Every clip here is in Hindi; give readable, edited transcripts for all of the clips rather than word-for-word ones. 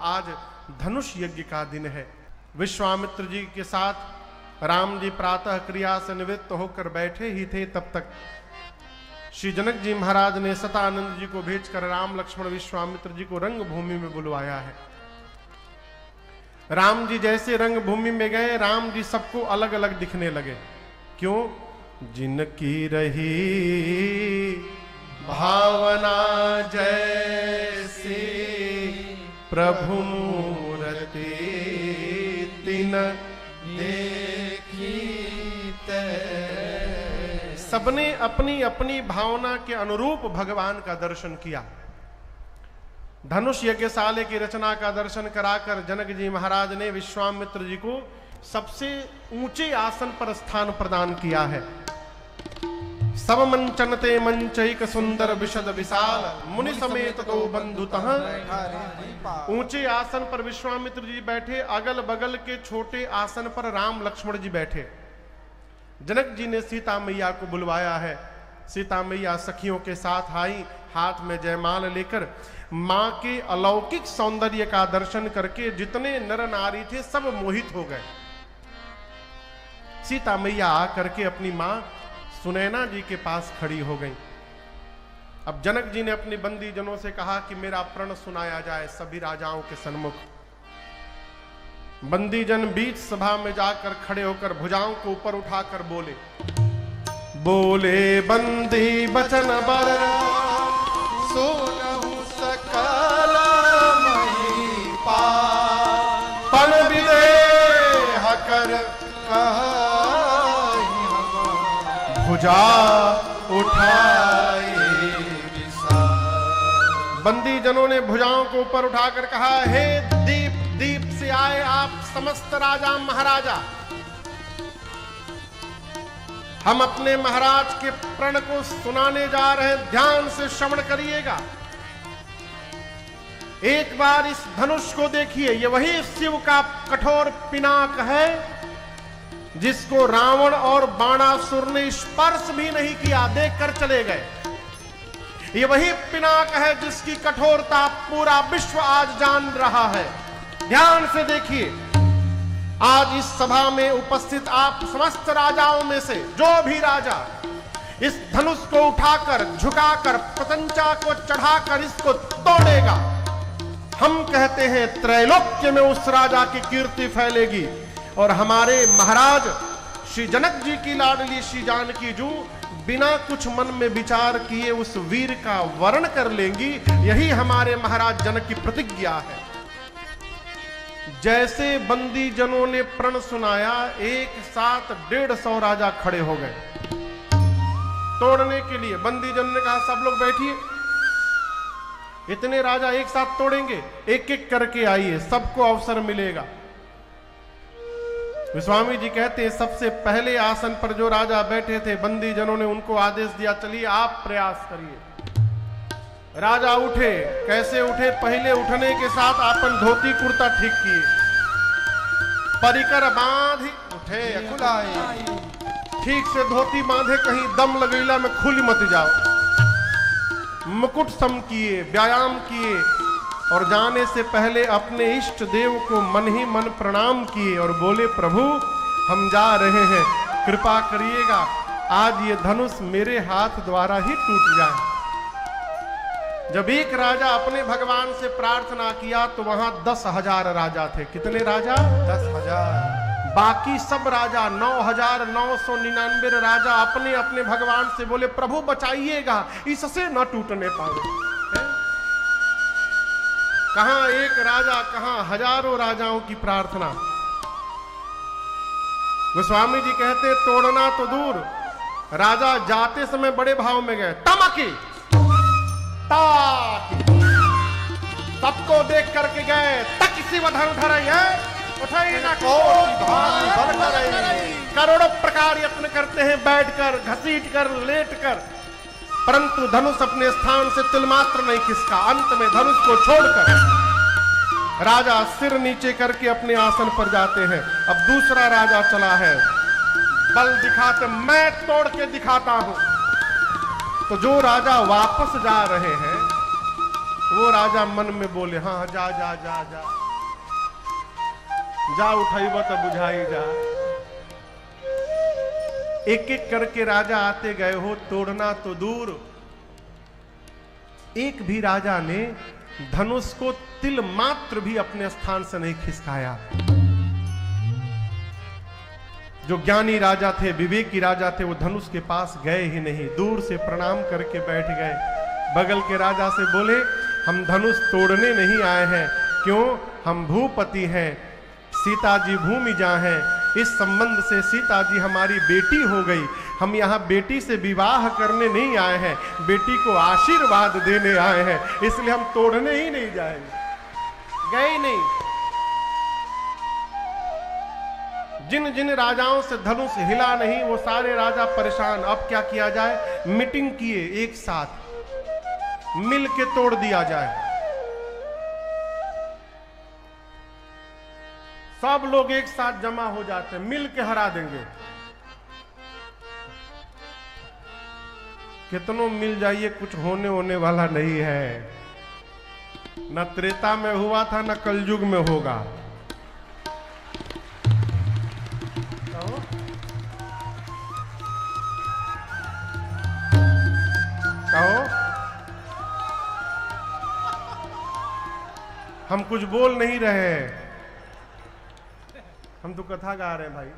आज धनुष यज्ञ का दिन है। विश्वामित्र जी के साथ राम जी प्रातः क्रिया से निवृत्त होकर बैठे ही थे, तब तक श्री जनक जी महाराज ने सतानंद जी को भेजकर राम लक्ष्मण विश्वामित्र जी को रंग भूमि में बुलवाया है। राम जी जैसे रंग भूमि में गए, राम जी सबको अलग अलग दिखने लगे। क्यों? जिनकी रही भावना जैसी प्रभु मूर्ति तिन देखी तैसी। सबने अपनी अपनी भावना के अनुरूप भगवान का दर्शन किया। धनुष यज्ञशाला की रचना का दर्शन कराकर जनक जी महाराज ने विश्वामित्र जी को सबसे ऊंचे आसन पर स्थान प्रदान किया है। सब मंचनते मंचैक सुंदर विशद विशाल मुनि समेत दो बंधुतः। ऊंचे आसन पर विश्वामित्र जी बैठे, अगल बगल के छोटे आसन पर राम लक्ष्मण जी बैठे। जनक जी ने सीता मैया को बुलवाया है। सीता मैया सखियों के साथ आई, हाथ में जयमाल लेकर मां के अलौकिक सौंदर्य का दर्शन करके जितने नर नारी थे सब मोहित हो गए। सीता मैया आकर के अपनी मां सुनैना जी के पास खड़ी हो गई। अब जनक जी ने अपने बंदी जनों से कहा कि मेरा प्रण सुनाया जाए सभी राजाओं के सन्मुख। बंदी जन बीच सभा में जाकर खड़े होकर भुजाओं को ऊपर उठाकर बोले, बोले बंदी बचन बर सोनहु सकल महिपाल पन विदेह कर भुजा उठाए विशाल। बंदी जनों ने भुजाओं को ऊपर उठाकर कहा, हे दीप दीप से आए आप समस्त राजा महाराजा, हम अपने महाराज के प्रण को सुनाने जा रहे हैं, ध्यान से श्रवण करिएगा। एक बार इस धनुष को देखिए, ये वही शिव का कठोर पिनाक है जिसको रावण और बाणासुर ने स्पर्श भी नहीं किया, देखकर चले गए। ये वही पिनाक है जिसकी कठोरता पूरा विश्व आज जान रहा है। ध्यान से देखिए, आज इस सभा में उपस्थित आप समस्त राजाओं में से जो भी राजा इस धनुष को उठाकर झुकाकर प्रतंचा को चढ़ाकर इसको तोड़ेगा, हम कहते हैं त्रैलोक्य में उस राजा की कीर्ति फैलेगी। और हमारे महाराज श्री जनक जी की लाडली श्री जानकी जू बिना कुछ मन में विचार किए उस वीर का वर्ण कर लेंगी। यही हमारे महाराज जनक की प्रतिज्ञा है। जैसे बंदी जनों ने प्रण सुनाया, एक साथ 150 राजा खड़े हो गए तोड़ने के लिए। बंदी जनों ने कहा, सब लोग बैठिए, इतने राजा एक साथ तोड़ेंगे, एक एक करके आइए, सबको अवसर मिलेगा। गोस्वामी जी कहते हैं, सबसे पहले आसन पर जो राजा बैठे थे, बंदी जनों ने उनको आदेश दिया, चलिए आप प्रयास करिए। राजा उठे। कैसे उठे? पहले उठने के साथ अपन धोती कुर्ता ठीक किए, परिकर बांधी उठे, ठीक से धोती बांधे, कहीं दम लगैला में खुली मत जाओ। मुकुट सम किए, व्यायाम किए और जाने से पहले अपने इष्ट देव को मन ही मन प्रणाम किए और बोले, प्रभु हम जा रहे हैं, कृपा करिएगा, आज ये धनुष मेरे हाथ द्वारा ही टूट जाए। जब एक राजा अपने भगवान से प्रार्थना किया तो वहां 10,000 राजा थे। कितने राजा? 10,000। बाकी सब राजा 9,999 राजा अपने अपने भगवान से बोले, प्रभु बचाइएगा, इससे न टूटने पाए। कहां एक राजा, कहां हजारों राजाओं की प्रार्थना। गोस्वामी जी कहते, तोड़ना तो दूर, राजा जाते समय बड़े भाव में गए, तमकी ताकी, सबको देख करके गए, तक शिवधन धरैया उठाई न कोटि भांति भर करैया। करोड़ों प्रकार यत्न करते हैं, बैठकर, घसीट कर, लेट कर, परंतु धनुष अपने स्थान से तिलमात्र नहीं खिसका। अंत में धनुष को छोड़कर राजा सिर नीचे करके अपने आसन पर जाते हैं। अब दूसरा राजा चला है, बल दिखाते, मैं तोड़ के दिखाता हूं। तो जो राजा वापस जा रहे हैं वो राजा मन में बोले, हाँ जा जा जा जा जा, उठाइब तो बुझाई जा। एक एक करके राजा आते गए हो, तोड़ना तो दूर, एक भी राजा ने धनुष को तिल मात्र भी अपने स्थान से नहीं खिसकाया। जो ज्ञानी राजा थे, विवेकी राजा थे, वो धनुष के पास गए ही नहीं, दूर से प्रणाम करके बैठ गए। बगल के राजा से बोले, हम धनुष तोड़ने नहीं आए हैं, क्यों? हम भूपति हैं, सीता जी भूमिजा हैं, इस संबंध से सीता जी हमारी बेटी हो गई, हम यहाँ बेटी से विवाह करने नहीं आए हैं, बेटी को आशीर्वाद देने आए हैं, इसलिए हम तोड़ने ही नहीं जाएंगे। गए नहीं। जिन जिन राजाओं से धनुष हिला नहीं, वो सारे राजा परेशान। अब क्या किया जाए? मीटिंग किए, एक साथ मिल के तोड़ दिया जाए। सब लोग एक साथ जमा हो जाते हैं, मिल के हरा देंगे। कितनों मिल जाइए, कुछ होने वाला नहीं है। न त्रेता में हुआ था, न कलयुग में होगा। कहो हम कुछ बोल नहीं रहे हैं, हम तो कथा गा रहे हैं भाई।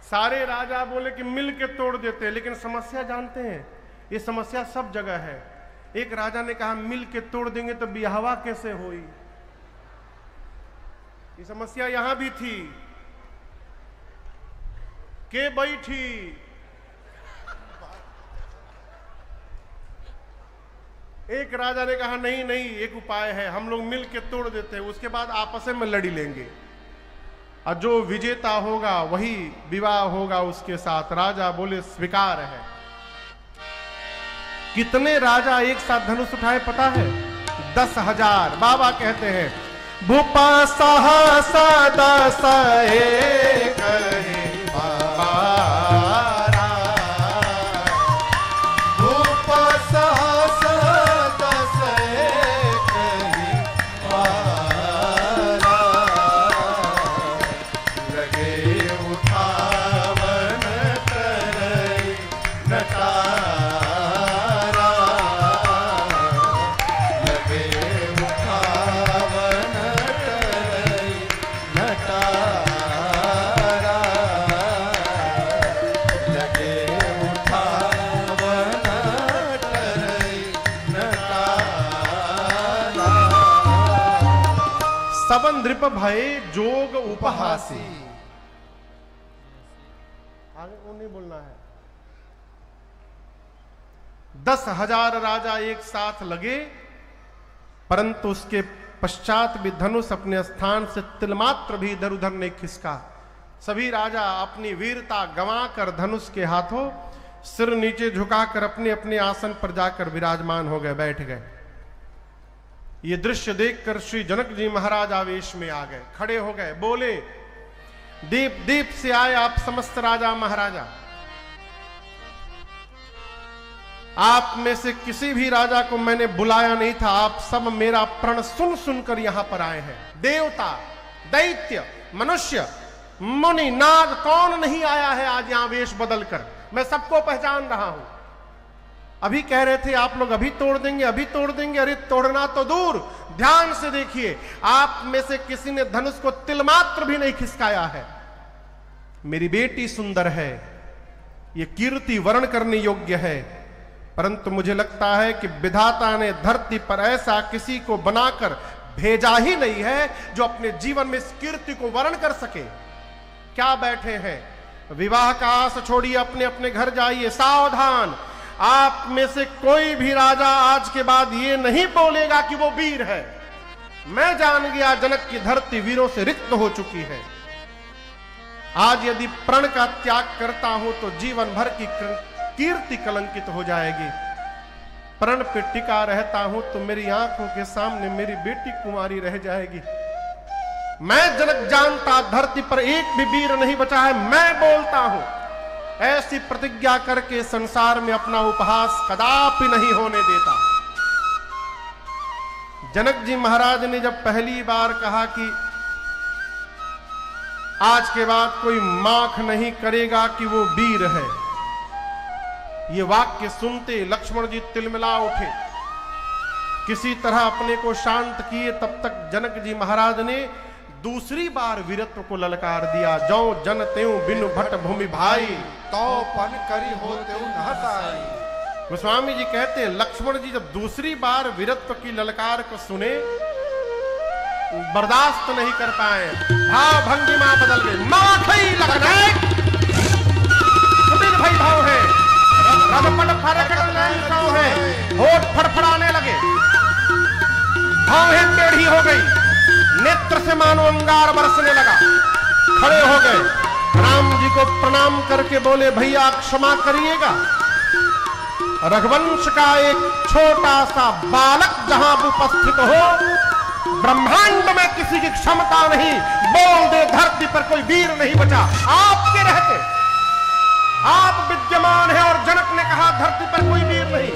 सारे राजा बोले कि मिल के तोड़ देते हैं, लेकिन समस्या जानते हैं, ये समस्या सब जगह है। एक राजा ने कहा मिल के तोड़ देंगे तो बियाहवा कैसे होई? ये समस्या यहां भी थी। के बैठी एक राजा ने कहा नहीं नहीं, एक उपाय है, हम लोग मिल के तोड़ देते हैं, उसके बाद आपस में लड़ी लेंगे, और जो विजेता होगा वही विवाह होगा उसके साथ। राजा बोले स्वीकार है। कितने राजा एक साथ धनुष उठाए पता है? 10,000। बाबा कहते हैं भूपा साहस 10 एक सबन नृप भय जोग उपहासी। आगे को नहीं बोलना है। 10,000 राजा एक साथ लगे, परंतु उसके पश्चात भी धनुष अपने स्थान से तिलमात्र भी इधर उधर नहीं खिसका। सभी राजा अपनी वीरता गंवाकर धनुष के हाथों सिर नीचे झुकाकर अपने अपने आसन पर जाकर विराजमान हो गए, बैठ गए। ये दृश्य देखकर श्री जनक जी महाराज आवेश में आ गए, खड़े हो गए, बोले दीप दीप से आए आप समस्त राजा महाराजा, आप में से किसी भी राजा को मैंने बुलाया नहीं था, आप सब मेरा प्रण सुन सुनकर यहां पर आए हैं। देवता, दैत्य, मनुष्य, मुनि, नाग, कौन नहीं आया है आज यहां वेश बदलकर? मैं सबको पहचान रहा हूं। अभी कह रहे थे आप लोग अभी तोड़ देंगे, अभी तोड़ देंगे, अरे तोड़ना तो दूर, ध्यान से देखिए, आप में से किसी ने धनुष को तिलमात्र भी नहीं खिसकाया है। मेरी बेटी सुंदर है, ये कीर्ति वर्ण करने योग्य है, परंतु मुझे लगता है कि विधाता ने धरती पर ऐसा किसी को बनाकर भेजा ही नहीं है जो अपने जीवन में इस कीर्ति को वर्ण कर सके। क्या बैठे हैं? विवाह का आस छोड़िए, अपने अपने घर जाइए। सावधान, आप में से कोई भी राजा आज के बाद ये नहीं बोलेगा कि वो वीर है। मैं जान गया जनक की धरती वीरों से रिक्त हो चुकी है। आज यदि प्रण का त्याग करता हूं तो जीवन भर की कीर्ति कलंकित हो जाएगी। प्रण पे टिका रहता हूं तो मेरी आंखों के सामने मेरी बेटी कुंवारी रह जाएगी। मैं जनक जानता धरती पर एक भी वीर नहीं बचा है। मैं बोलता हूं, ऐसी प्रतिज्ञा करके संसार में अपना उपहास कदापि नहीं होने देता। जनक जी महाराज ने जब पहली बार कहा कि आज के बाद कोई माख नहीं करेगा कि वो वीर है, ये वाक्य सुनते लक्ष्मण जी तिलमिला उठे, किसी तरह अपने को शांत किए। तब तक जनक जी महाराज ने दूसरी बार वीरत्व को ललकार दिया। जौ जन त्यों बिनु भट भूमि भाई, तो पन करी हो त्यों नहताई। गोस्वामी जी कहते हैं लक्ष्मण जी जब दूसरी बार वीरत्व की ललकार को सुने, बर्दाश्त नहीं कर पाए, भाव भंगिमा बदल गई। माखई लगने भाई भाव है, रमपट फरकट है, होठ फड़फड़ाने लगे, भावें टेढ़ी हो गई, नेत्र से मानो अंगार बरसने लगा। खड़े हो गए, राम जी को प्रणाम करके बोले भैया क्षमा करिएगा, रघुवंश का एक छोटा सा बालक जहां उपस्थित हो, ब्रह्मांड में किसी की क्षमता नहीं, बोल दे धरती पर कोई वीर नहीं बचा। आपके रहते आप विद्यमान है, और जनक ने कहा धरती पर कोई वीर नहीं।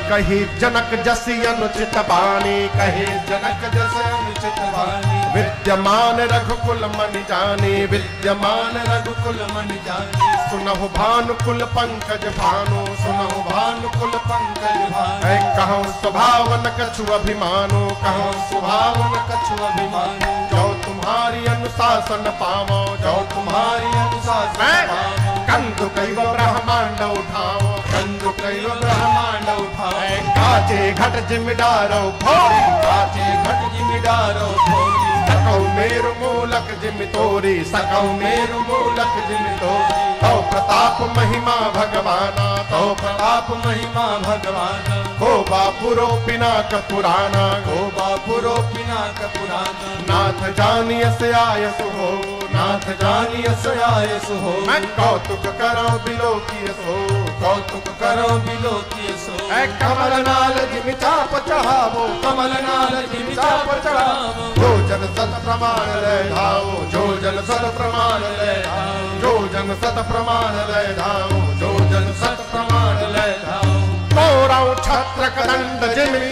कही जनक जसी अनुचित बानी, कही जनक जैसे अनुचित वाणी। विद्यमान रघुकुल मन जानी, विद्यमान रघुकुल मन जानी। सुनहु भानुकुल पंकज भानु, सुनहु भानुकुल पंकज भानु। कहूँ स्वभावन कछु अभिमानो, कहूँ सुभावन कछु अभिमानो। जो तुम्हारी अनुशासन पावो, जो तुम्हारी अनुशासन पावो। कंदु कैव ब्रह्मांड उठाओ, कंदु कैव ब्रह्मांड उठाओ। काचे घट जिमिडारो भोरी, काचे घट जिमिडारो भोरी। सकौ मेरु मूलक जिमि तोरी, सकौ मेरु मूलक जिमि तोरी। तो प्रताप महिमा भगवाना, तो प्रताप महिमा भगवाना। को बापुरो पिनाक पुराना, को बापुरो पिनाक पुराना। नाथ जानियस आयस हो, नाथ जानियस आयस हो। मैं कौतुक करो बिलोकियस हो, कौतुक करो बिलोकियस हो। कमल नाल जिमि चाप चढ़ावो, कमल नाल जिमि चाप चढ़ावो। जो जन सत प्रमाण ले धावो, जो जन सत प्रमाण ले धावो। जो जन सत प्रमाण ले धावो, जो जन सत प्रमाण ले धावो। तोराउ छत्र कदंड जिमि,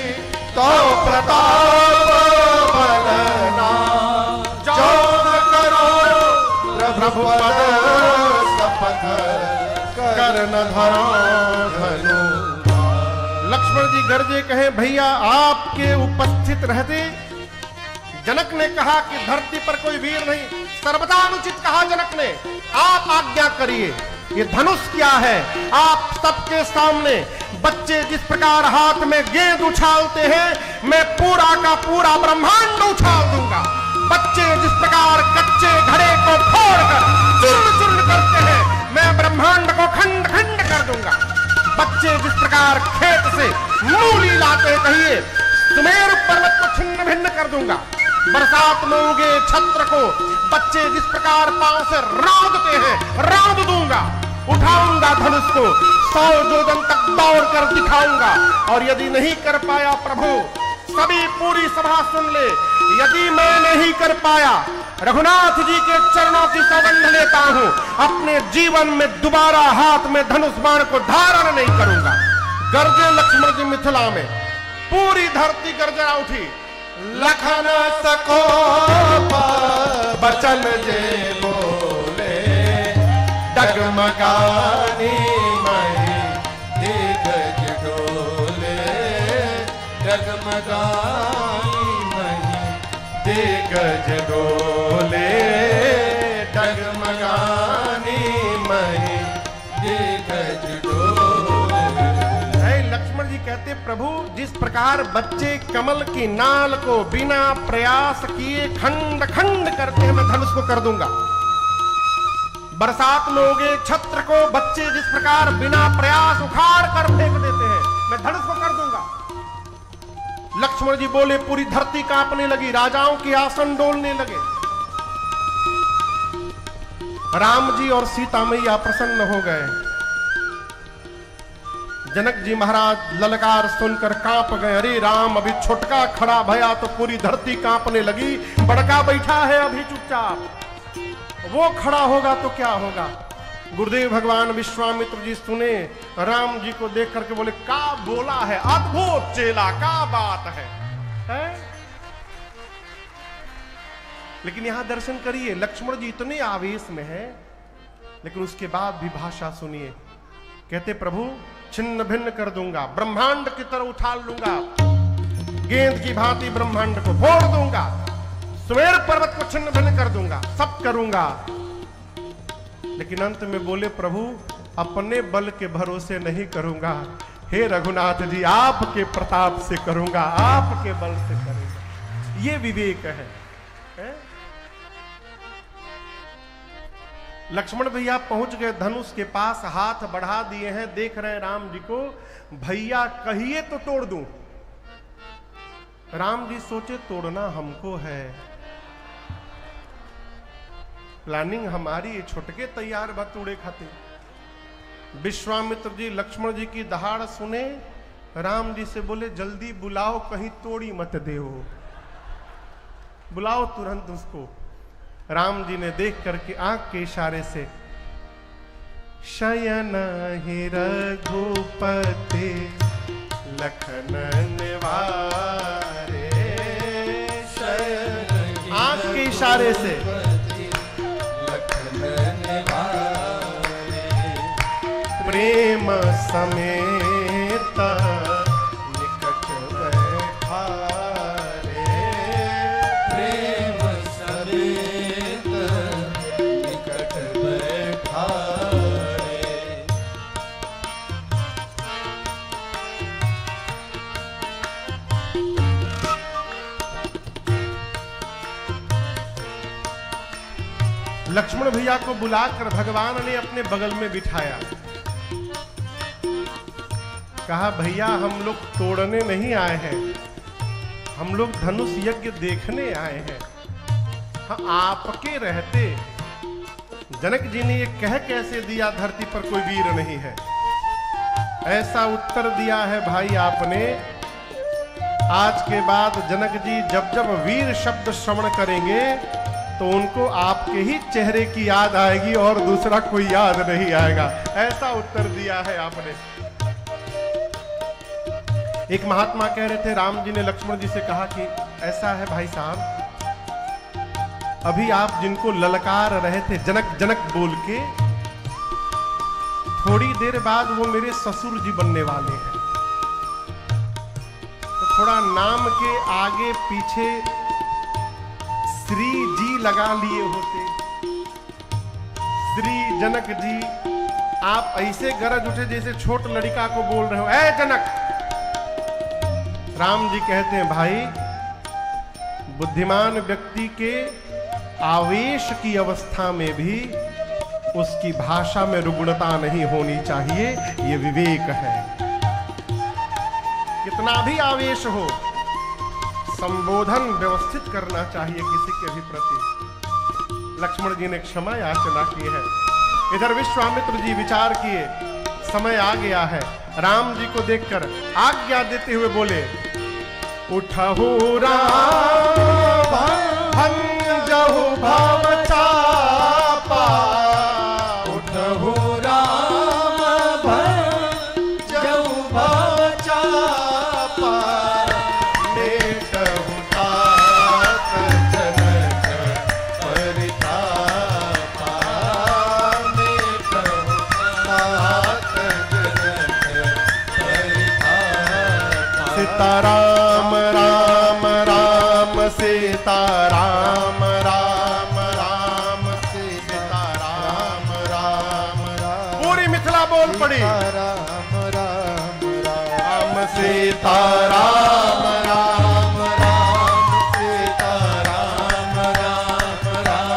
तो प्रताप बलना। जो न करो प्रभु पद शपथ, करन धरो धनु। लक्ष्मण जी गरजे कहे भैया आपके उपस्थित रहते। जनक ने कहा कि धरती पर कोई वीर नहीं, सर्वदा अनुचित कहा जनक ने। आप आज्ञा करिए, ये धनुष क्या है? आप सबके सामने बच्चे जिस प्रकार हाथ में गेंद उछालते हैं, मैं पूरा का पूरा ब्रह्मांड उछाल दूंगा। बच्चे जिस प्रकार कच्चे घड़े को फोड़कर चूर्ण चूर्ण करते हैं, मैं ब्रह्मांड को खंड खंड कर दूंगा। बच्चे जिस प्रकार खेत से मूली लाते कहिए, सुमेरु पर्वत को छिन्न भिन्न कर दूंगा। बरसात में उगे छत्र को बच्चे जिस प्रकार पांव से रौंदते हैं, रौंद दूंगा। उठाऊंगा धनुष को, 100 योजन तक दौड़ कर दिखाऊंगा। और यदि नहीं कर पाया प्रभु, सभी पूरी सभा सुन ले, यदि मैं नहीं कर पाया, रघुनाथ जी के चरणों की सौगंध लेता हूं, अपने जीवन में दोबारा हाथ में धनुष बाण को धारण नहीं करूंगा। गर्जे लक्ष्मण जी मिथिला में, पूरी धरती गर्जना उठी। लखन सको बचन जे बोले, डगमगानी मही दिग्गज डोले। डगमगानी मही दिग्गज डोले। डगमगानी मही दिग्गज डोले। लक्ष्मण जी कहते प्रभु जिस प्रकार बच्चे कमल की नाल को बिना प्रयास किए खंड खंड करते हैं, मैं धनुष को कर दूंगा। बरसात में उगे छत्र को बच्चे जिस प्रकार बिना प्रयास उखाड़ कर फेंक देते हैं, मैं धनुष को कर दूंगा। लक्ष्मण जी बोले, पूरी धरती कांपने लगी, राजाओं के आसन डोलने लगे। राम जी और सीता मैया प्रसन्न हो गए। जनक जी महाराज ललकार सुनकर कांप गए। अरे राम, अभी छोटका खड़ा भया तो पूरी धरती कांपने लगी, बड़का बैठा है अभी चुपचाप, वो खड़ा होगा तो क्या होगा। गुरुदेव भगवान विश्वामित्र जी सुने, राम जी को देख करके बोले, का बोला है, अद्भुत चेला, का बात है। है? लेकिन यहां दर्शन करिए, लक्ष्मण जी इतने आवेश में हैं, लेकिन उसके बाद भी भाषा सुनिए। कहते प्रभु छिन्न भिन्न कर दूंगा, ब्रह्मांड की तरह उछाल लूंगा, गेंद की भांति ब्रह्मांड को फोड़ दूंगा, सुमेर पर्वत को छिन्न भिन्न कर दूंगा, सब करूंगा। लेकिन अंत में बोले प्रभु अपने बल के भरोसे नहीं करूंगा, हे रघुनाथ जी आपके प्रताप से करूंगा, आपके बल से करूंगा। ये विवेक है? लक्ष्मण भैया पहुंच गए धनुष के पास, हाथ बढ़ा दिए हैं, देख रहे हैं राम जी को, भैया कहिए तो तोड़ दूं। राम जी सोचे तोड़ना हमको है, प्लानिंग हमारी, छुटके तैयार बतूड़े खाते। विश्वामित्र जी लक्ष्मण जी की दहाड़ सुने, राम जी से बोले जल्दी बुलाओ, कहीं तोड़ी मत देओ, बुलाओ तुरंत उसको। राम जी ने देख करके आंख के इशारे से, शयन ही रघुपति लखन निवारे, शयन आंख के इशारे से लखन निवारे, प्रेम समेत निकट बैठारे, प्रेम समेत निकट बैठारे। लक्ष्मण भैया को बुलाकर भगवान ने अपने बगल में बिठाया, कहा भैया हम लोग तोड़ने नहीं आए हैं, हम लोग धनुष यज्ञ देखने आए हैं। हाँ, आपके रहते जनक जी ने ये कह कैसे दिया धरती पर कोई वीर नहीं है, ऐसा उत्तर दिया है भाई आपने। आज के बाद जनक जी जब जब वीर शब्द श्रवण करेंगे तो उनको आपके ही चेहरे की याद आएगी और दूसरा कोई याद नहीं आएगा, ऐसा उत्तर दिया है आपने। एक महात्मा कह रहे थे राम जी ने लक्ष्मण जी से कहा कि ऐसा है भाई साहब, अभी आप जिनको ललकार रहे थे जनक जनक बोल के, थोड़ी देर बाद वो मेरे ससुर जी बनने वाले हैं, तो थोड़ा नाम के आगे पीछे श्री जी लगा लिए होते। श्री जनक जी, आप ऐसे गरज उठे जैसे छोट लड़का को बोल रहे हो, ऐ जनक। राम जी कहते हैं भाई बुद्धिमान व्यक्ति के आवेश की अवस्था में भी उसकी भाषा में रुग्णता नहीं होनी चाहिए, ये विवेक है। कितना भी आवेश हो, संबोधन व्यवस्थित करना चाहिए किसी के भी प्रति। लक्ष्मण जी ने क्षमा याचना की है। इधर विश्वामित्र जी विचार किए, समय आ गया है। राम जी को देखकर आज्ञा देते हुए बोले, उठहु राम भंजहु भव चापा, उठहु राम भंजहु भव चापा, लेटहु तात जनक परितापा, लेटहु तात जनक परितापा। सीताराम राम राम सीताराम राम राम सीताराम राम राम, पूरी मिथिला बोल पड़ी, राम राम राम सीताराम राम राम सीताराम राम राम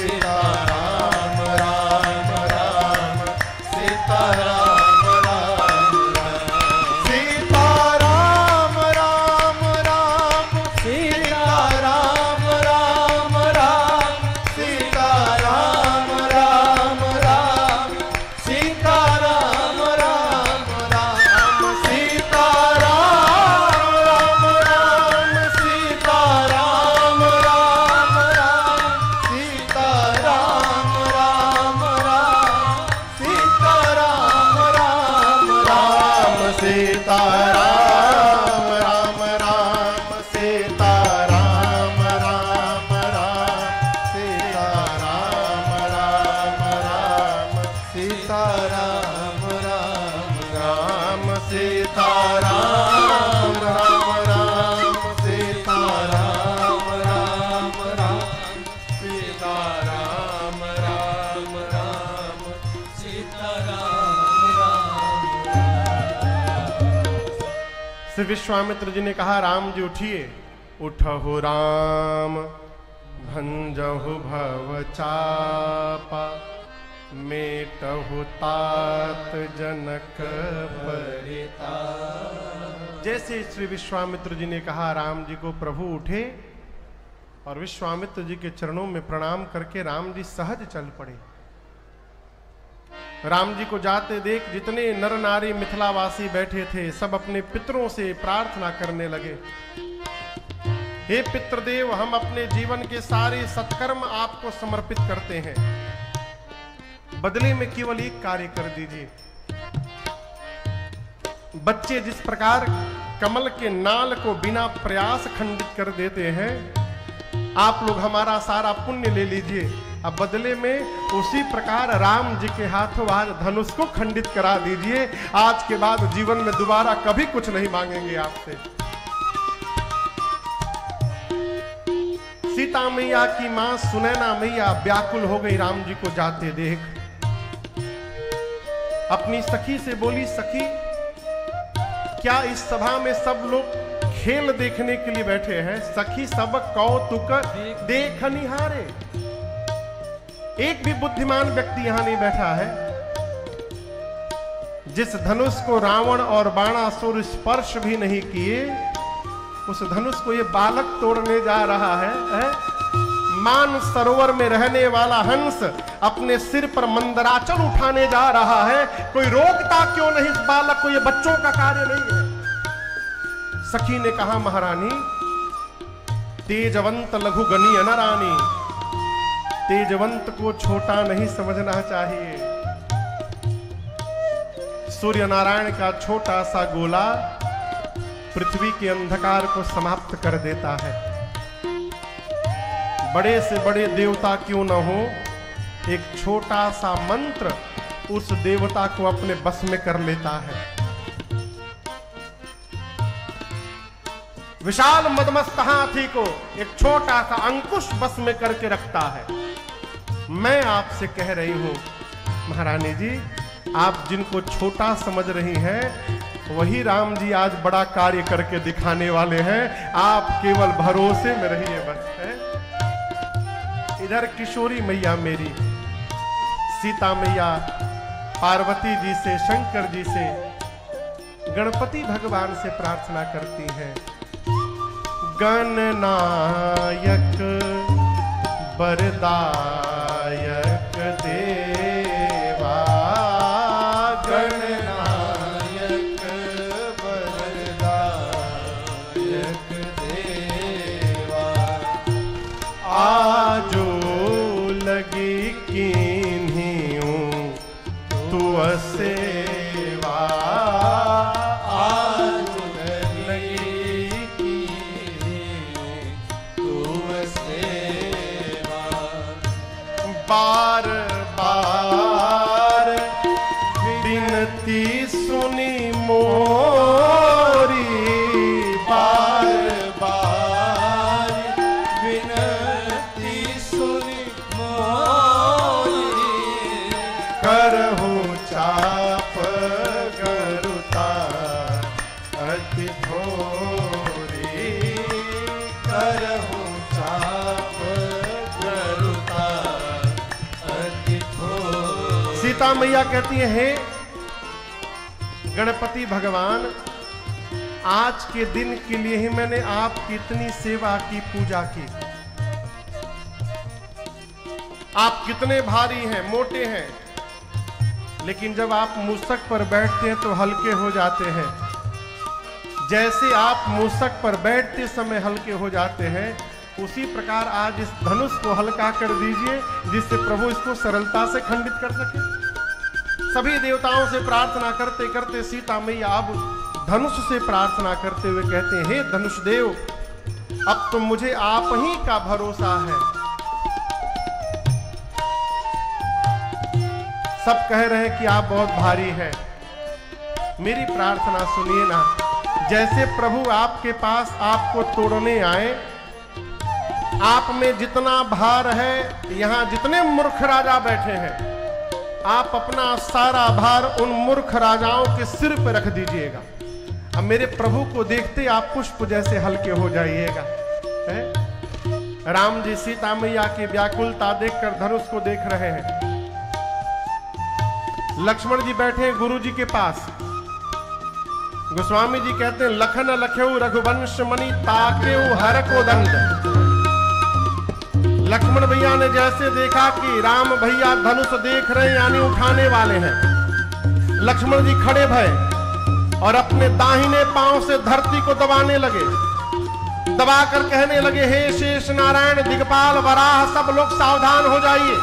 सीताराम राम राम सीताराम राम राम सीताराम राम राम सीताराम राम राम सीताराम राम राम सीताराम राम राम सीताराम सीताराम राम राम सीताराम राम राम सीताराम राम राम सीताराम राम। श्री विश्वामित्र जी ने कहा, राम जी उठिए। उठहु राम भंजहु भव चापा, मेटहु तात जनक परिताप। जैसे श्री विश्वामित्र जी ने कहा, राम जी को प्रभु उठे और विश्वामित्र जी के चरणों में प्रणाम करके राम जी सहज चल पड़े। राम जी को जाते देख जितने नर नारी मिथिलावासी बैठे थे, सब अपने पितरों से प्रार्थना करने लगे, हे पितृदेव, हम अपने जीवन के सारे सत्कर्म आपको समर्पित करते हैं, बदले में केवल एक कार्य कर दीजिए। बच्चे जिस प्रकार कमल के नाल को बिना प्रयास खंडित कर देते हैं, आप लोग हमारा सारा पुण्य ले लीजिए। अब बदले में उसी प्रकार राम जी के हाथों आज धनुष को खंडित करा दीजिए। आज के बाद जीवन में दोबारा कभी कुछ नहीं मांगेंगे आपसे। सीता मैया की मां सुनैना मैया व्याकुल हो गई राम जी को जाते देख। अपनी सखी से बोली, सखी क्या इस सभा में सब लोग खेल देखने के लिए बैठे हैं? सखी सब कौतुक देख निहारे। एक भी बुद्धिमान व्यक्ति यहां नहीं बैठा है। जिस धनुष को रावण और बाणासुर स्पर्श भी नहीं किए, उस धनुष को ये बालक तोड़ने जा रहा है। मान सरोवर में रहने वाला हंस अपने सिर पर मंदराचल उठाने जा रहा है। कोई रोकता क्यों नहीं इस बालक को? ये बच्चों का कार्य नहीं है। सखी ने कहा, महारानी, तेजवंत लघु गनी अनरानी, तेजवंत को छोटा नहीं समझना चाहिए। सूर्य नारायण का छोटा सा गोला पृथ्वी के अंधकार को समाप्त कर देता है। बड़े से बड़े देवता क्यों न हो, एक छोटा सा मंत्र उस देवता को अपने बस में कर लेता है। विशाल मदमस्त हाथी को एक छोटा सा अंकुश बस में करके रखता है। मैं आपसे कह रही हूं महारानी जी, आप जिनको छोटा समझ रही हैं, वही राम जी आज बड़ा कार्य करके दिखाने वाले हैं। आप केवल भरोसे में रहिए बस। है इधर किशोरी मैया मेरी सीता मैया पार्वती जी से, शंकर जी से, गणपति भगवान से प्रार्थना करती हैं, गणनायक वरदायक देवा, गणनायक वरदायक देवा, आजो लगी कीन्हियों तू सेवा, आज लगी कीन्हियों तू सेवा, बार बार विनती सुनी मोरी, बार बार विनती सुनी मोरी, करहु चाप गरुता अति थोरी, करहु चाप गरुता अति थोरी। सीता मैया कहती है, हे गणपति भगवान, आज के दिन के लिए ही मैंने आपकी इतनी सेवा की, पूजा की। आप कितने भारी हैं, मोटे हैं, लेकिन जब आप मूसक पर बैठते हैं तो हल्के हो जाते हैं। जैसे आप मूसक पर बैठते समय हल्के हो जाते हैं, उसी प्रकार आज इस धनुष को हल्का कर दीजिए, जिससे प्रभु इसको सरलता से खंडित कर सके। सभी देवताओं से प्रार्थना करते करते सीता मैया अब धनुष से प्रार्थना करते हुए कहते हैं, हे धनुष देव, अब तो मुझे आप ही का भरोसा है। सब कह रहे हैं कि आप बहुत भारी हैं, मेरी प्रार्थना सुनिए ना। जैसे प्रभु आपके पास आपको तोड़ने आए, आप में जितना भार है, यहां जितने मूर्ख राजा बैठे हैं, आप अपना सारा भार उन मूर्ख राजाओं के सिर पर रख दीजिएगा। अब मेरे प्रभु को देखते आप पुष्प जैसे हल्के हो जाइएगा। राम जी सीता मैया की व्याकुलता देखकर धनुष को देख रहे हैं। लक्ष्मण जी बैठे हैं गुरु जी के पास। गोस्वामी जी कहते हैं, लखन लख्यऊ रघुवंश मणि ताकेऊ हर को दंड। लक्ष्मण भैया ने जैसे देखा कि राम भैया धनुष देख रहे हैं, यानी उठाने वाले हैं, लक्ष्मण जी खड़े भये और अपने दाहिने पांव से धरती को दबाने लगे। दबाकर कहने लगे, हे शेष नारायण दिगपाल वराह सब लोग सावधान हो जाइए,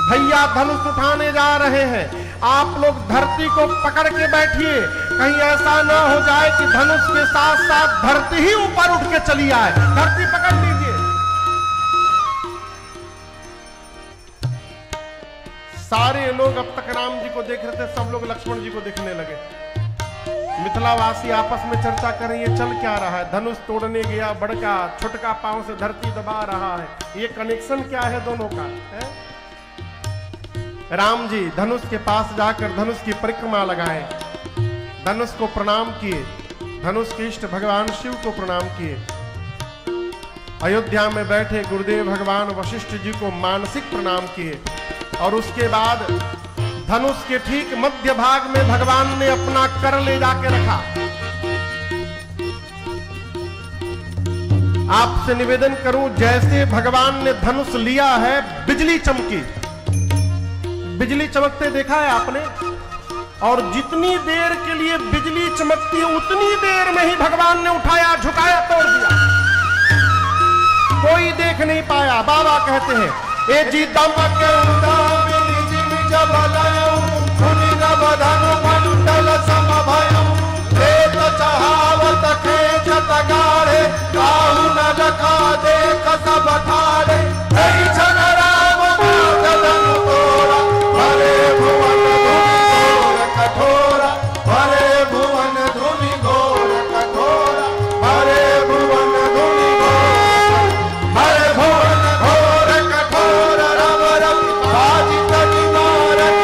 भैया धनुष उठाने जा रहे हैं। आप लोग धरती को पकड़ के बैठिए, कहीं ऐसा ना हो जाए कि धनुष के साथ साथ धरती ही ऊपर उठ के चली आए। धरती पकड़ लीजिए। सारे लोग अब तक राम जी को देख रहे थे, सब लोग लक्ष्मण जी को देखने लगे। मिथिलावासी आपस में चर्चा कर रही है, चल क्या रहा है? धनुष तोड़ने गया बड़का, छोटका पांव से धरती दबा रहा है, ये कनेक्शन क्या है दोनों का है? राम जी धनुष के पास जाकर धनुष की परिक्रमा लगाए, धनुष को प्रणाम किए, धनुष के इष्ट भगवान शिव को प्रणाम किए। अयोध्या में बैठे गुरुदेव भगवान वशिष्ठ जी को मानसिक प्रणाम किए और उसके बाद धनुष के ठीक मध्य भाग में भगवान ने अपना कर ले जाके रखा। आपसे निवेदन करूं, जैसे भगवान ने धनुष लिया है, बिजली चमकी। बिजली चमकते देखा है आपने? और जितनी देर के लिए बिजली चमकती है, उतनी देर में ही भगवान ने उठाया, झुकाया, तोड़ दिया। कोई देख नहीं पाया। बाबा कहते हैं, ए जी दमक जब मंडल समभयम् प्रेत चहावत खेचत गाढ़े काहू न रखा देख सब ठाड़े हरि छन राम मातन तोरा भरे भुवन धुनि घोर कठोरा भरे भुवन धुनि घोर कठोरा भरे भुवन धुनि भरे भुवन घोर कठोर रव रवि बाजी तनि मारन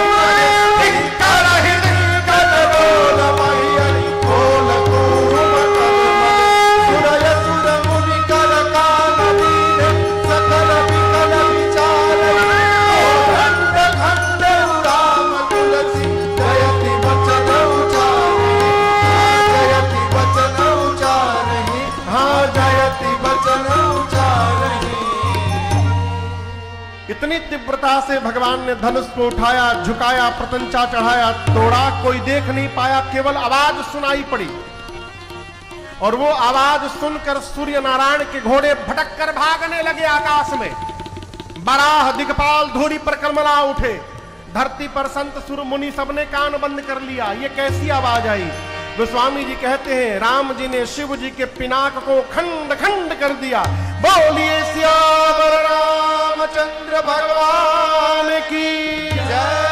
इतनी तीव्रता से भगवान ने धनुष को उठाया, झुकाया, प्रतंचा चढ़ाया, तोड़ा। कोई देख नहीं पाया, केवल आवाज सुनाई पड़ी। और वो आवाज सुनकर सूर्य नारायण के घोड़े भटक कर भागने लगे आकाश में। बराह दिगपाल धूरी पर कलमला उठे। धरती पर संत सुर मुनि सबने कान बंद कर लिया। ये कैसी आवाज आई? गोस्वामी जी कहते हैं, राम जी ने शिव जी के पिनाक को खंड खंड कर दिया। बोलिए सियावर रामचंद्र भगवान की जय।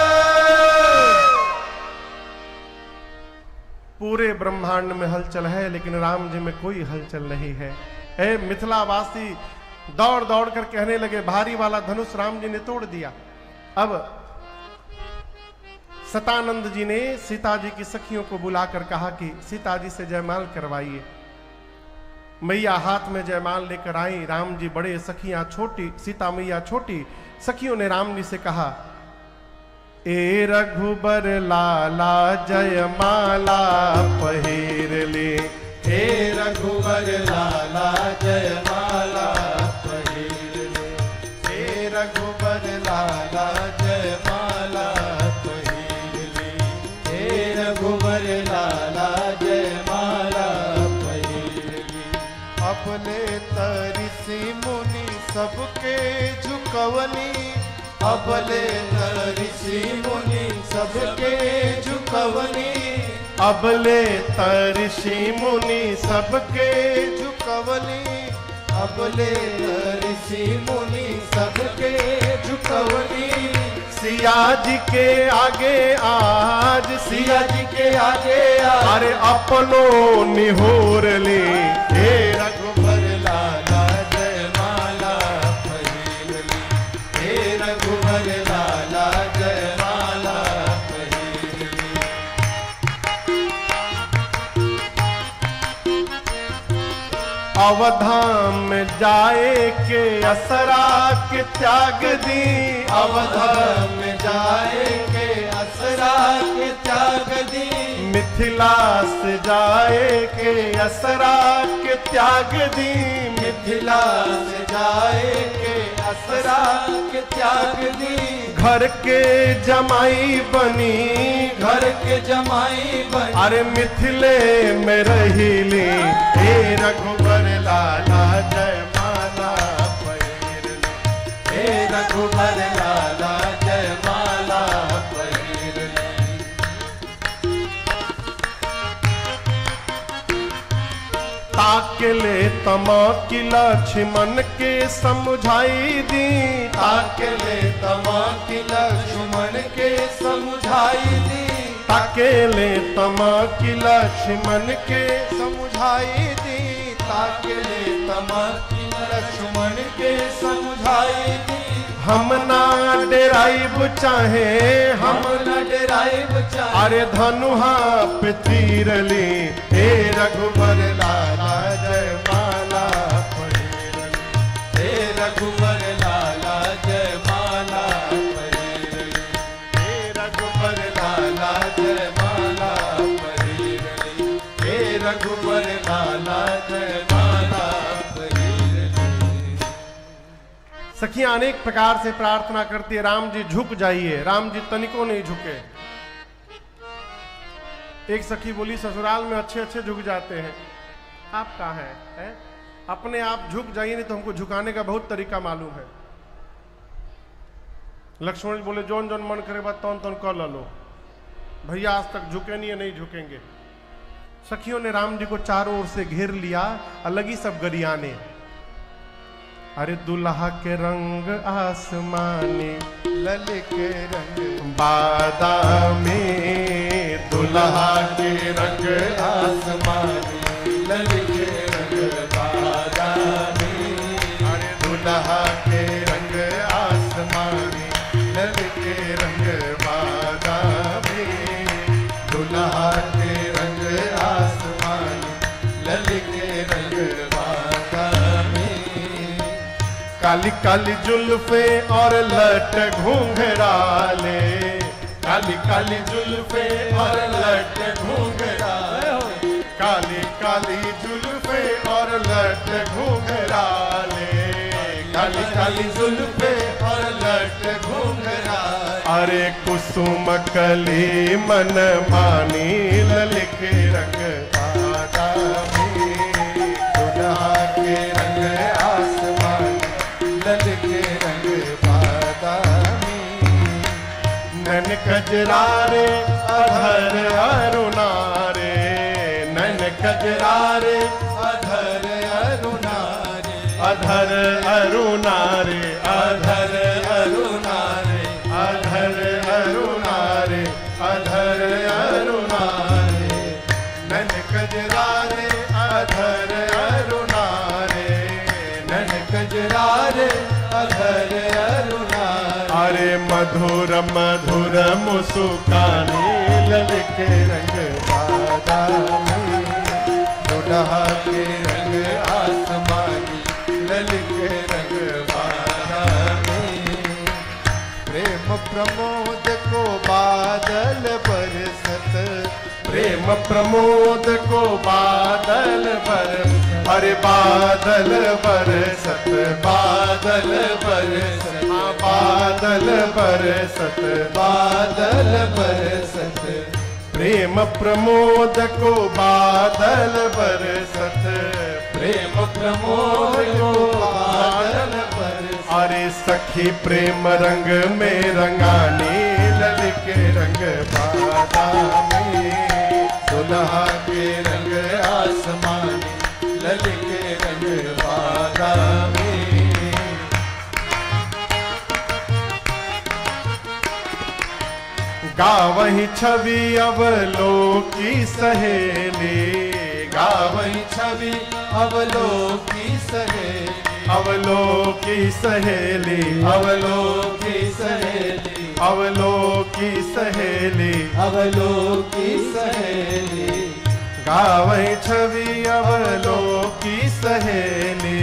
पूरे ब्रह्मांड में हलचल है, लेकिन राम जी में कोई हलचल नहीं है। ए मिथिलावासी दौड़ दौड़ कर कहने लगे, भारी वाला धनुष राम जी ने तोड़ दिया। अब सतानंद जी ने सीता जी की सखियों को बुलाकर कहा कि सीता जी से जयमाल करवाइए। मैया हाथ में जयमाल लेकर आई। राम जी बड़े, सखियां छोटी, सीता मैया छोटी। सखियों ने राम जी से कहा, ए रघुबर लाला जयमाला पहिर ले। हे रघुबर लाला जयमाला पहिर ले। हे रघुबर लाला जयमाला पहिर ले। हे रघुबर लाला जयमाला पहिर ले। अपने तरिसी मुनि सबके झुकवनी। अबले तरिसी मुनि सबके झुकवनी। अबले तरिषि मुनि सबके झुकवनी। अबले ऋषि मुनि सबके झुकवनी। सिया सिया जी के आगे आज, सिया जी के आगे आज, अरे अपनों निहोर ले। हे रघुबर लाला जयमाला पहिर ली, हे रघुबर लाला जयमाला पहिर ली। अवधाम जाए के असरा के त्याग दी, अवधाम जाए के असरा के त्याग दी, मिथिला से जाए के असरा के त्याग दी, मिथिला से जाए के असरा के त्याग दी। घर के जमाई बनी, घर के जमाई बनी, अरे मिथिले में रहीली। हे रघुबर लाला जयमाला पहिर ली, हे रघुबर लाला जयमाला पहिर ली। ताकले तमाकी लक्ष्मण के समझाई दी, ताकले तमाकी लक्ष्मण के समझाई दी, ताकेले तमाकी लक्ष्मण के समझाई दी, ताकले तमाकी लक्ष्मण के समझाई दी। हम ना डेराइब चाहे, हम न डराइब चाहे, अरे धनुहा पे तीर ली। हे रघुबर लाला जयमाला पहिर ली, हे रघुबर लाला जयमाला पहिर ली, हे रघुबर लाला जयमाला पहिर ली, हे रघुबर लाला जयमाला पहिर ली। सखियां अनेक प्रकार से प्रार्थना करती है, राम जी झुक जाइए। राम जी तनिको नहीं झुके। एक सखी बोली ससुराल में अच्छे अच्छे झुक जाते हैं, आप कहाँ हैं? अपने आप झुक जाइए, नहीं तो हमको झुकाने का बहुत तरीका मालूम है। लक्ष्मण जी बोले जौन जौन मन करे बात तौन तौन कर लो, भैया आज तक झुके नहीं है, नहीं झुकेंगे। सखियों ने राम जी को चारों ओर से घेर लिया, अलग ही सब गरियाने। अरे दुल्हा के रंग आसमानी, ललके रंग बादामी, दुल्हा के रंग आसमानी, ललके रंग बादामी। अरे दुल्हा के रंग आसमानी, ललके रंग बादामी, दुल्हा के रंग आसमानी, ललके रंग बादामी। काली काली जुल्फे और लट घूंघराले, काली काली जुल्फे और लट घूंघराले, काली काली जुल्फे और लट घूंघराले, काली काली जुल्फे और लट घूंघराले। अरे कुसुम कली मन मानी, ललके रंग बादामी, दुल्हा के रंग आसमानी, ललके रंग बादामी। नन कजरारे अधर अरुणारे, नन कजरारे अधर अरुणारे, अधर अरुणारे, अधर अरुणारे, अधर अरुणारे, अधर अरुणारे, नन कजरारे अधर अरुणारे, नन कजरारे अधर अरुणारे। अरे मधुर मधुर मुस्कानी, ललके रंग बादामी, दुल्हा के रंग आसमानी, ललके रंग बादामी। प्रेम प्रमोद को बादल बरसत, प्रेम प्रमोद को बादल बरस, अरे बादल बरसत, बादल बरसत, हाँ बादल बरसत, बादल बरसत। प्रेम प्रमोद को बादल बरसत, प्रेम प्रमोद को बादल बरसत। अरे सखी प्रेम रंग में रंगानी, ललके रंग बादामी, दुल्हा के रंग आसमानी, ललके रंग बादामी। गावही छवि अवलोकी सहेली, गावही छवि अवलोकी सहेली, अवलोकी सहेली, अवलोकी सहेली, अवलोकी सहेली, अवलोकी सहेली। गावही छवि अवलोकी सहेली,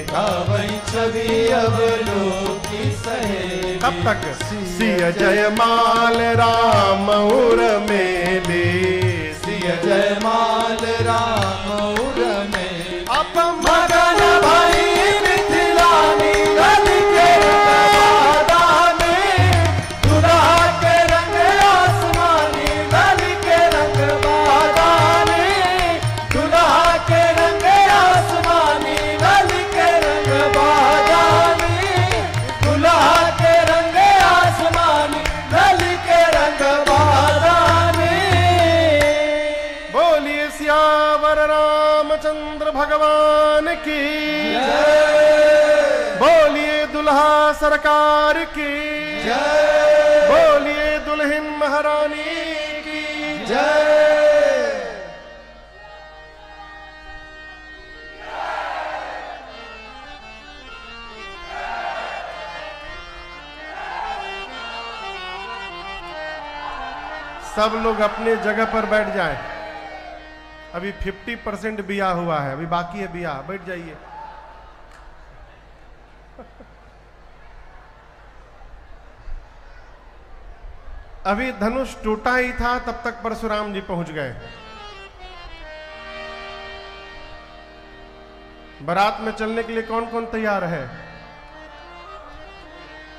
गावही छवि अवलोकी सहेली। तब तक सिय जयमाल राम उर मेली, सिय जयमाल राम उर मेली। अब मगन भई मिथिला नीरज के बादा में, दुल्हा के रंग आसमानी रंग के रंग बादा में, दुल्हा के रंग आसमानी रंग के रंग बादा में, दुल्हा के रंग आसमानी रंग के रंग बादा में। बोलिए सियावर रामचंद्र भगवान की, बोलिए दुल्हा सरकार की, बोलिए दुल्हन महारानी की जय। सब लोग अपने जगह पर बैठ जाएं। अभी 50% बिया हुआ है, अभी बाकी है बिया, बैठ जाइए। अभी धनुष टूटा ही था तब तक परशुराम जी पहुंच गए। बारात में चलने के लिए कौन कौन तैयार है?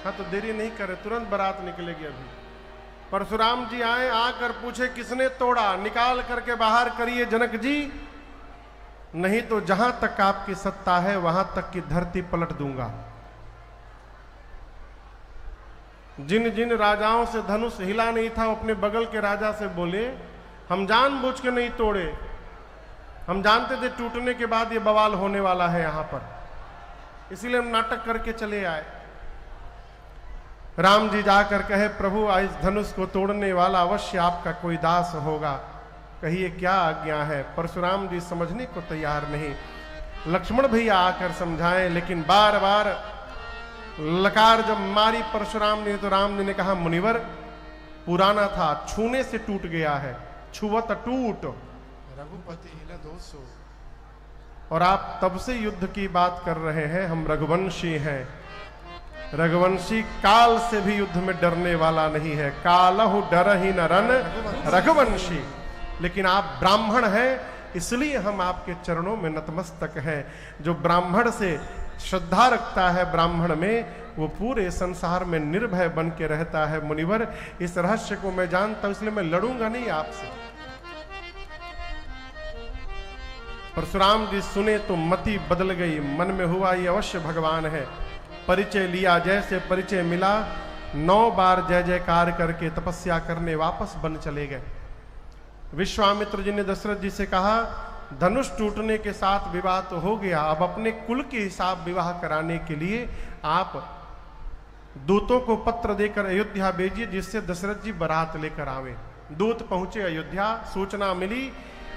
हाँ तो देरी नहीं करे, तुरंत बारात निकलेगी। अभी परशुराम जी आए, आकर पूछे किसने तोड़ा, निकाल करके बाहर करिए जनक जी, नहीं तो जहां तक आपकी सत्ता है वहां तक की धरती पलट दूंगा। जिन जिन राजाओं से धनुष हिला नहीं था वो अपने बगल के राजा से बोले हम जानबूझ के नहीं तोड़े, हम जानते थे टूटने के बाद ये बवाल होने वाला है यहां पर, इसीलिए हम नाटक करके चले आए। राम जी जाकर कहे प्रभु इस धनुष को तोड़ने वाला अवश्य आपका कोई दास होगा, कहिए क्या आज्ञा है। परशुराम जी समझने को तैयार नहीं। लक्ष्मण भैया आकर समझाएं, लेकिन बार बार लकार जब मारी परशुराम ने तो राम जी ने कहा मुनिवर पुराना था, छूने से टूट गया है, छुवत टूट रघुपति हिल दोषो। और आप तब से युद्ध की बात कर रहे हैं, हम रघुवंशी हैं। रघुवंशी काल से भी युद्ध में डरने वाला नहीं है, कालहु डर ही न रन रघुवंशी। लेकिन आप ब्राह्मण हैं इसलिए हम आपके चरणों में नतमस्तक हैं। जो ब्राह्मण से श्रद्धा रखता है ब्राह्मण में, वो पूरे संसार में निर्भय बन के रहता है। मुनिवर इस रहस्य को मैं जानता हूं, इसलिए मैं लड़ूंगा नहीं आपसे। परशुराम जी सुने तो मति बदल गई, मन में हुआ ये अवश्य भगवान है। परिचय लिया, जैसे परिचय मिला 9 बार जय जयकार करके तपस्या करने वापस बन चले गए। विश्वामित्र जी ने दशरथ जी से कहा धनुष टूटने के साथ विवाह तो हो गया, अब अपने कुल के हिसाब विवाह कराने के लिए आप दूतों को पत्र देकर अयोध्या भेजिए, जिससे दशरथ जी बारात लेकर आवे। दूत पहुंचे अयोध्या, सूचना मिली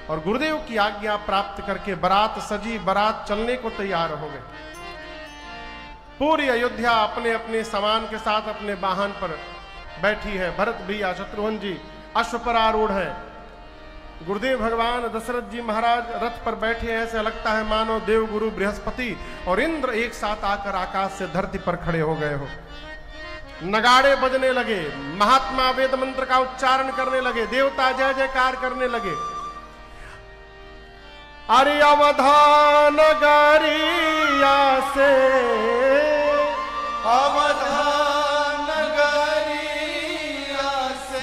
और गुरुदेव की आज्ञा प्राप्त करके बारात सजी, बारात चलने को तैयार हो गए। पूरी अयोध्या अपने अपने सामान के साथ अपने वाहन पर बैठी है। भरत भैया शत्रुघ्न जी अश्व पर आरूढ़ है। गुरुदेव भगवान दशरथ जी महाराज रथ पर बैठे हैं, ऐसे लगता है मानो देव गुरु बृहस्पति और इंद्र एक साथ आकर आकाश से धरती पर खड़े हो गए हो। नगाड़े बजने लगे, महात्मा वेद मंत्र का उच्चारण करने लगे, देवता जय जयकार करने लगे। अरे अवधान नगरिया से, अवधान नगरिया से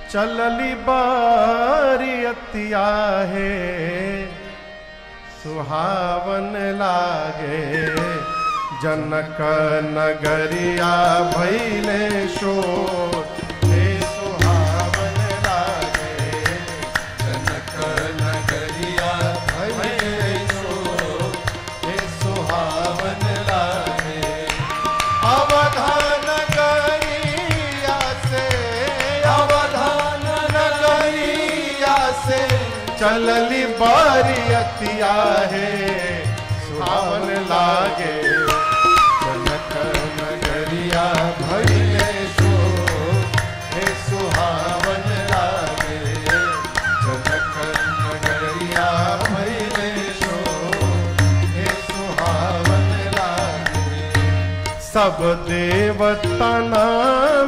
चलली बारियतिया है, सुहावन लागे जनक नगरिया भैले शोर। अवधान नगरिया से चलली बारियतिया है सुहावन लागे जनक नगरिया भइले सो हे सुहावन लागे जनक नगरिया भइले सो हे सुहावन लागे सब देवता ना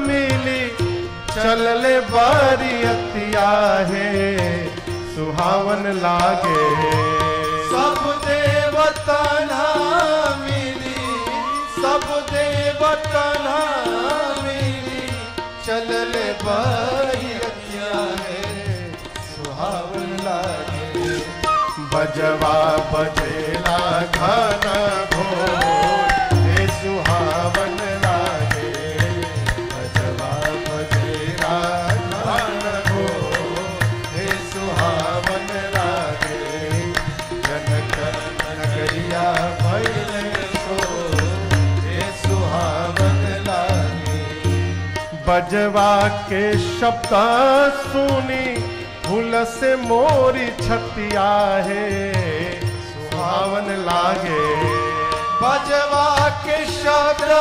मिली चलले बारियतिया है सुहावन लागे सब देवता ना मिली सब देवता ना मिली चलले बारियतिया है सुहावन लागे बजवा बजेला घना घोर हे सुहावन लागे बजवा बजेला घना घोर हे सुहावन लागे जनक नगरिया भइले सो हे सुहावन लागे बजवा के शब्द सुनी फूल से मोरी छतिया है सुहावन लागे बजवा के शब्द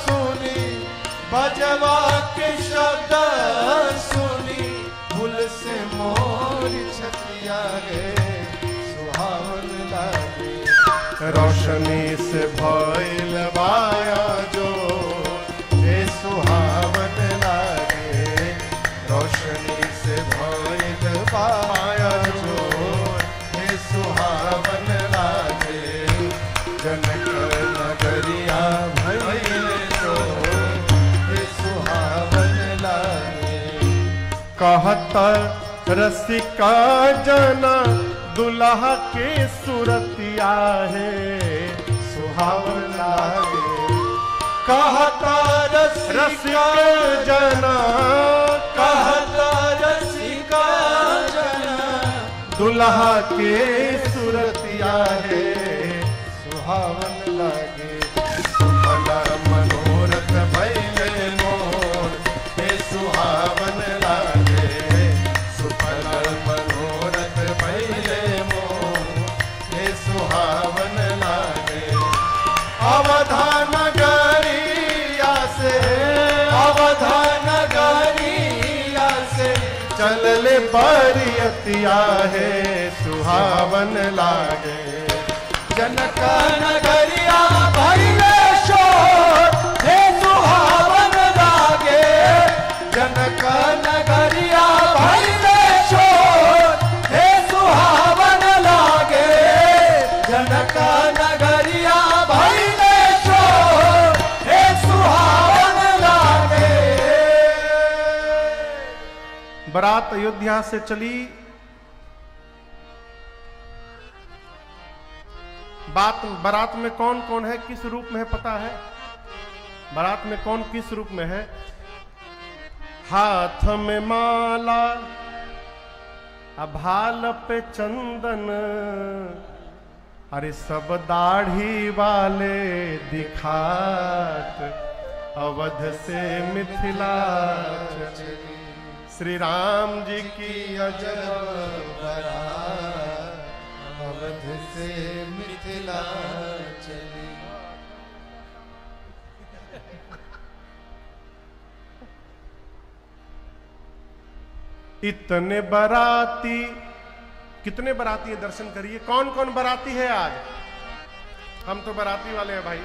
सुनी बजवा के शब्द सुनी फूल से मोर छतिया गे सुहावन लागे रोशनी से भइल बाया जो हे सुहावन लागे रोशनी से भइल पाया जो हे सुहावन लागे जनक नगरिया भइले सो हे सुहावन लागे कहत रसिका जना दुल्हा के सुरतिया है सुहावन लागे कहता रसिका जना कहता रसिका जना दुल्हा के सुरतिया है सुहावन लागे सुफला मनोरथ भइले मोर हे सुहावन लागे सुफला मनोरथ भइले मोर हे सुहावन लागे अवधा नगरिया से अवधा नगरिया से चलले बारियतिया है सुहावन लागे जनक नगरिया भइले सो हे सुहावन लागे जनक नगरिया भइले सो हे सुहावन लागे जनक नगरिया भइले सो हे सुहावन लागे बारात अयोध्या से चली। बारात में कौन कौन है, किस रूप में है पता है? बारात में कौन किस रूप में है? हाथ में माला, भाल पे चंदन, अरे सब दाढ़ी वाले दिखात, अवध से मिथिला चली। श्री राम जी की अजब बारात अवध से मिथिला चली। इतने बाराती, कितने बाराती है दर्शन करिए। कौन कौन बाराती है आज? हम तो बाराती वाले हैं भाई।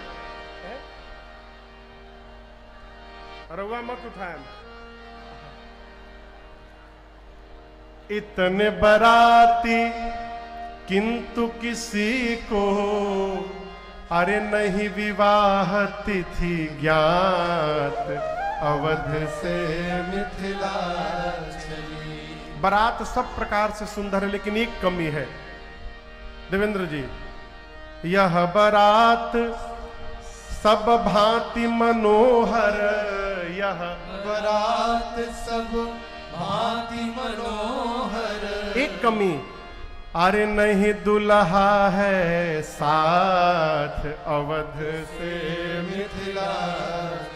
रउआ मत उठाए। इतने बाराती किंतु किसी को अरे नहीं विवाह तिथि ज्ञात, अवध से मिथिला चली। बारात सब प्रकार से सुंदर है, लेकिन एक कमी है देवेंद्र जी, यह बारात सब भांति मनोहर, यह बारात सब भांति मनोहर। एक कमी, अरे नहीं दुल्हा है साथ, अवध से मिथिला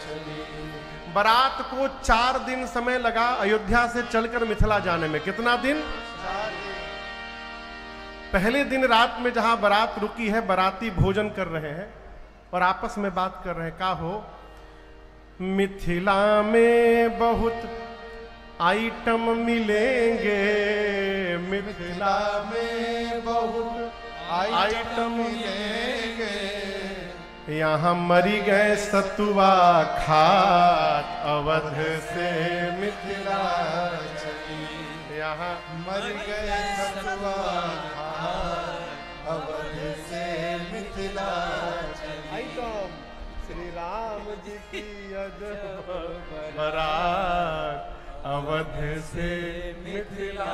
चली। बारात को 4 दिन समय लगा अयोध्या से चलकर मिथिला जाने में। कितना दिन? पहले दिन रात में जहां बारात रुकी है, बाराती भोजन कर रहे हैं और आपस में बात कर रहे हैं। का हो, मिथिला में बहुत आइटम मिलेंगे, मिथिला में बहुत आइटम मिलेंगे, यहाँ मरी गए सतुआ खात अवध से मिथिला चली, यहाँ मर गए सतुआ खात अवध से मिथिला चली। आइटम श्री राम जी की अजब बारात अवध से मिथिला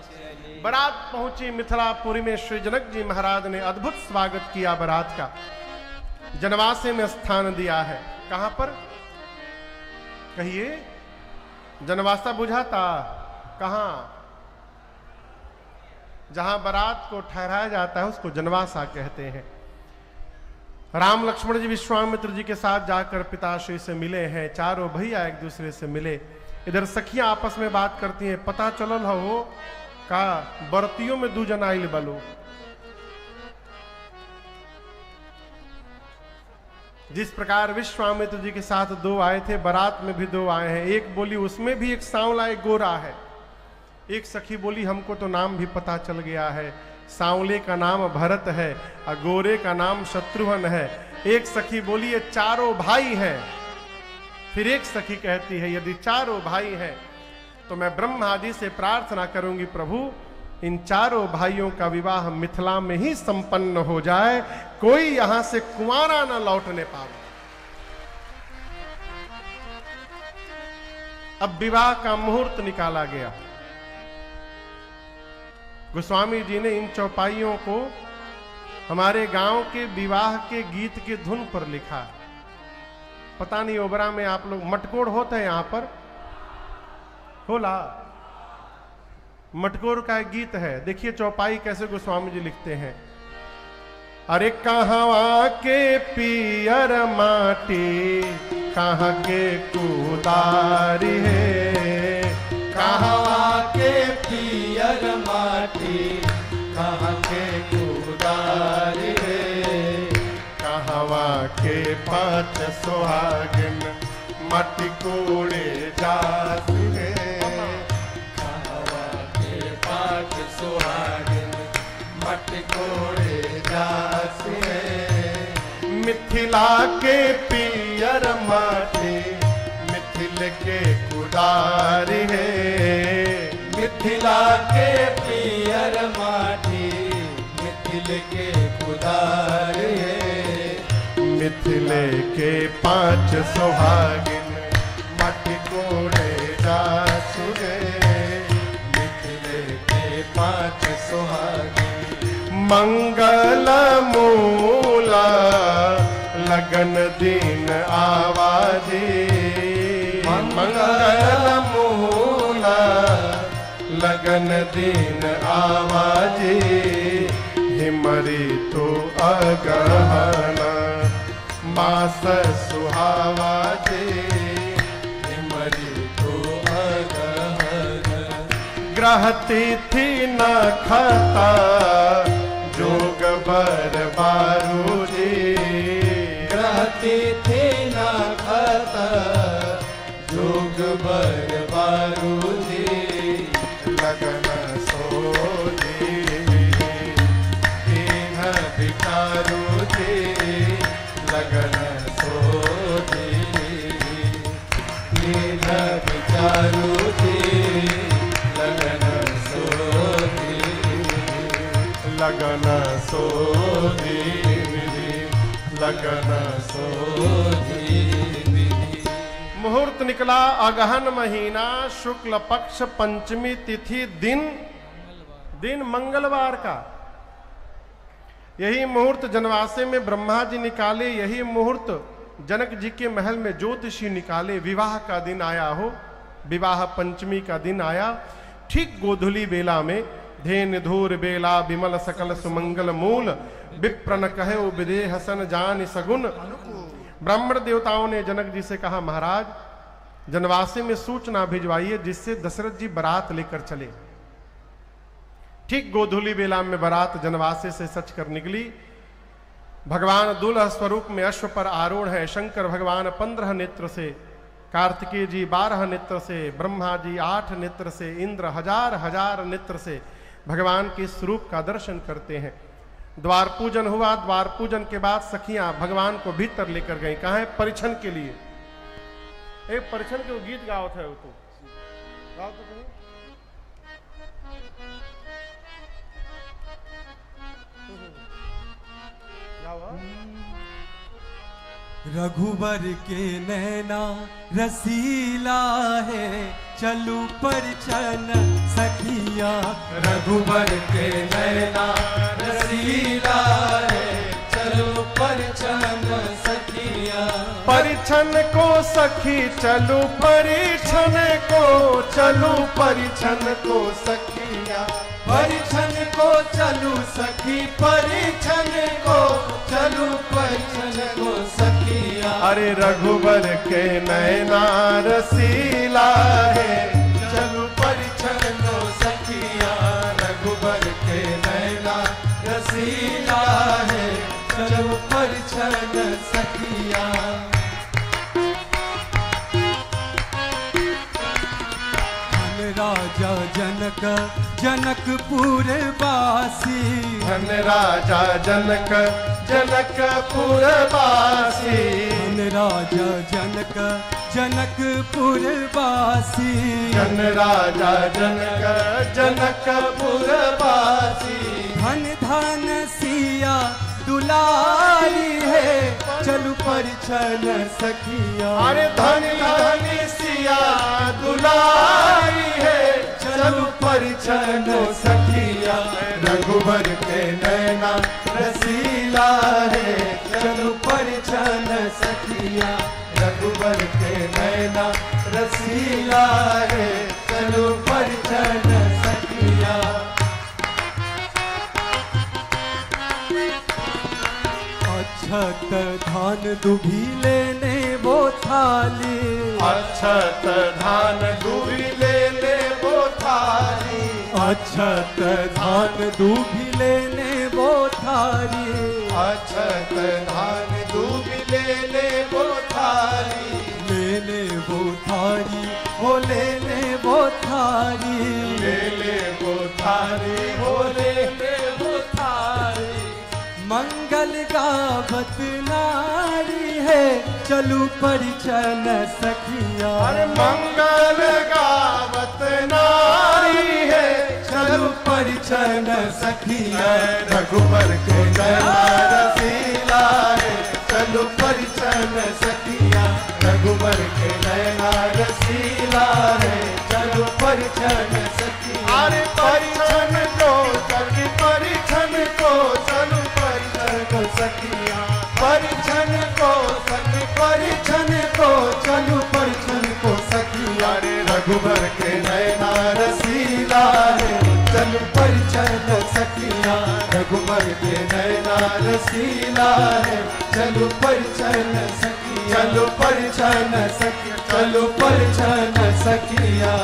चली। बारात पहुंची मिथिलापुरी में। श्री जनक जी महाराज ने अद्भुत स्वागत किया बारात का, जनवासे में स्थान दिया है। कहां पर कहिए, जनवासा बुझाता कहां? जहां बारात को ठहराया जाता है उसको जनवासा कहते हैं। राम लक्ष्मण जी विश्वामित्र जी के साथ जाकर पिताश्री से मिले हैं, चारों भैया एक दूसरे से मिले। इधर सखियां आपस में बात करती हैं, पता चलल हो का बरतियों में दू जन आइल बलो। जिस प्रकार विश्वामित्र जी के साथ दो आए थे, बारात में भी दो आए हैं। एक बोली उसमें भी एक सांवला एक गोरा है। एक सखी बोली हमको तो नाम भी पता चल गया है, सांवले का नाम भरत है और गोरे का नाम शत्रुघ्न है। एक सखी बोली ये चारों भाई हैं। फिर एक सखी कहती है यदि चारों भाई हैं तो मैं ब्रह्मा जी से प्रार्थना करूंगी, प्रभु इन चारों भाइयों का विवाह मिथिला में ही संपन्न हो जाए, कोई यहां से कुंवारा न लौटने पावे। अब विवाह का मुहूर्त निकाला गया। गोस्वामी जी ने इन चौपाइयों को हमारे गांव के विवाह के गीत के धुन पर लिखा। पता नहीं ओबरा में आप लोग मटकोड़ होते हैं, यहां पर होला मटकोर का एक गीत है। देखिए चौपाई कैसे गोस्वामी जी लिखते हैं। अरे कहवा के पियर माटी कहाँ के कुदारी है, कहवा के पियर माटी कहाँ के कुदारी है, कहवा के पाँच सुहागिन मटी कोड़े जात है, सुहागिन मटी कोड़े जात है। मिथिला के पियर माटी मिथिल के कुदारी है, मिथिला के पियर माटी मिथिल के कुदारी है। मिथिले के पाँच सुहागिन मटी कोड़े जात है, पाँच सुहागिन मंगल मूला लगन दिन आवाजी, मंगल मूला लगन दिन आवाजी, हिमरी तो अगहना मास सुहावाजी, हिमरी तो अगहना ग्रह तिथि न खाता जोग बर बारूदी, ग्रह तिथि न खाता जोग बर बारूदी, लगन सोदी दीन विचारूदी, लगन सोदी दीन विचारूदी, लगन सोदी लगन सोदी लगन सोदी विधि। मुहूर्त निकला अगहन महीना शुक्ल पक्ष पंचमी तिथि, दिन मंगलवार का। यही मुहूर्त जनवासे में ब्रह्मा जी निकाले, यही मुहूर्त जनक जी के महल में ज्योतिषी निकाले। विवाह का दिन आया हो, विवाह पंचमी का दिन आया। ठीक गोधुली बेला में धेन धूर बेला विमल सकल सुमंगल मूल, विप्रन कहे विदेह सन जान सगुन। ब्राह्मण देवताओं ने जनक जी से कहा महाराज जनवासे में सूचना भिजवाइए जिससे दशरथ जी बारात लेकर चले। ठीक गोधूली बेला में बारात जनवासे से सच कर निकली। भगवान दुल्ह स्वरूप में अश्व पर आरूढ़ है। शंकर भगवान 15 नेत्र से, कार्तिकेय जी 12 नेत्र से, ब्रह्मा जी 8 नेत्र से, इंद्र हजार नेत्र से भगवान के स्वरूप का दर्शन करते हैं। द्वार पूजन हुआ। द्वार पूजन के बाद सखियां भगवान को भीतर लेकर गई। कहा है परिछन के लिए। एक परिछन के वो गीत गाओ थे, तो गाओ तो कहीं। रघुबर के नैना रसीला है, चलू परिछन सखिया। रघुबर के नैना रसीला है, चलू परिछन सखिया। परिछन को सखी चलू परिछन को, चलू परिछन को सखिया। परिछन को चलू सखी, परिछन को चलू परिछन को सखिया। अरे रघुबर के नैना रसीला है, चलू परिछन को सखिया। रघुबर के नैना रसीला है, चलू परिछन सखिया। राजा जनक जनकपुर वासी, धन राजा जनक जनकपुर वासी। धन राजा जनक जनकपुर वासी। धन राजा जनक जनकपुर वासी। धन धन सिया दुलारी है, चलू परिछन सखिया। अरे धन धन सिया दुलारी है, चलू परिछन सखिया। रघुबर के नैना रसीला है, चलू परिछन सखिया। रघुबर के नैना रसीला है, चलू परिछन सखिया। अक्षत धान दुभी लेने वो थाली। अक्षत धान दूरी ले वो थाली। अक्षत धान दूभी लेने वो थाली। अक्षत धान दूरी ले वो थाली। लेने वो थाली, वो लेने वो थाली। ले वो थाली, वो लेने वो थाली। मंगल गावत नारी है, चलू परिछन सखिया। अरे मंगल गावत नारी है, चलू परिछन सखिया। रघुबर के नैना रसीला है, चलू परिछन सखिया। रघुबर के नैना रसीला है, चलू परिछन सखिया। अरे परिछन को सखी, परिछन को चलू परिछन को सखिया। परिछन को सखी, परिछन को चलू परिछन को सखिया। अरे रघुबर के नैना रसीला है, चलू परिछन सखिया। रघुबर के नैना रसीला है, चलू परिछन सखिया। चलू परिछन सखिया, चलू परिछन सखिया।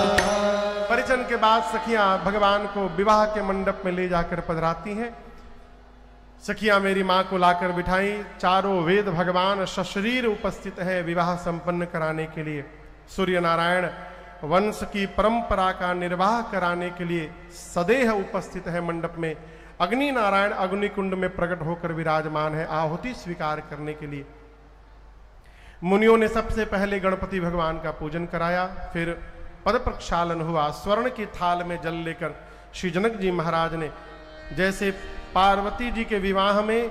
परिछन के बाद सखियां भगवान को विवाह के मंडप में ले जाकर पधराती हैं। सखियां मेरी मां को लाकर बिठाई। चारों वेद भगवान सशरीर उपस्थित हैं विवाह संपन्न कराने के लिए। सूर्य नारायण वंश की परंपरा का निर्वाह कराने के लिए सदेह उपस्थित है मंडप में। अग्नि नारायण अग्निकुंड में प्रकट होकर विराजमान है आहुति स्वीकार करने के लिए। मुनियों ने सबसे पहले गणपति भगवान का पूजन कराया, फिर पद प्रक्षालन हुआ। स्वर्ण की थाल में जल लेकर श्री जनक जी महाराज ने जैसे पार्वती जी के विवाह में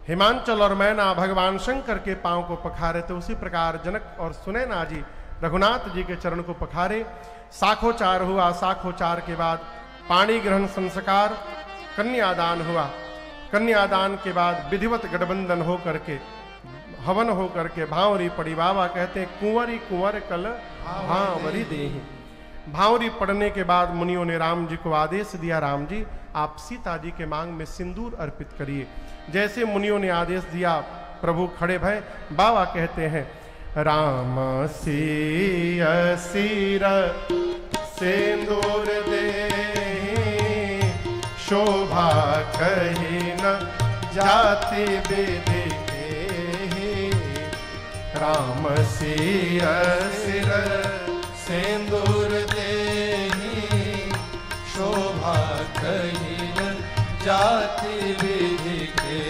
हिमांचल और मैना भगवान शंकर के पांव को पखारे थे, उसी प्रकार जनक और सुनैना जी रघुनाथ जी के चरण को पखारे। साखोचार हुआ। साखोचार के बाद पाणी ग्रहण संस्कार, कन्यादान हुआ। कन्यादान के बाद विधिवत गठबंधन हो करके, हवन हो करके भांवरी पड़ी। बाबा कहते हैं कुंवरी कुंवर कल भांवरी देहि। भांवरी पड़ने के बाद मुनियों ने राम जी को आदेश दिया, राम जी आप सीता जी के मांग में सिंदूर अर्पित करिए। जैसे मुनियों ने आदेश दिया प्रभु खड़े भय। बाबा कहते हैं राम सिया सिर सिंदूर दे शोभा कही न जाति विधि के, राम सिय सिर सिंदूर देहि शोभा कही न जाति विधि के,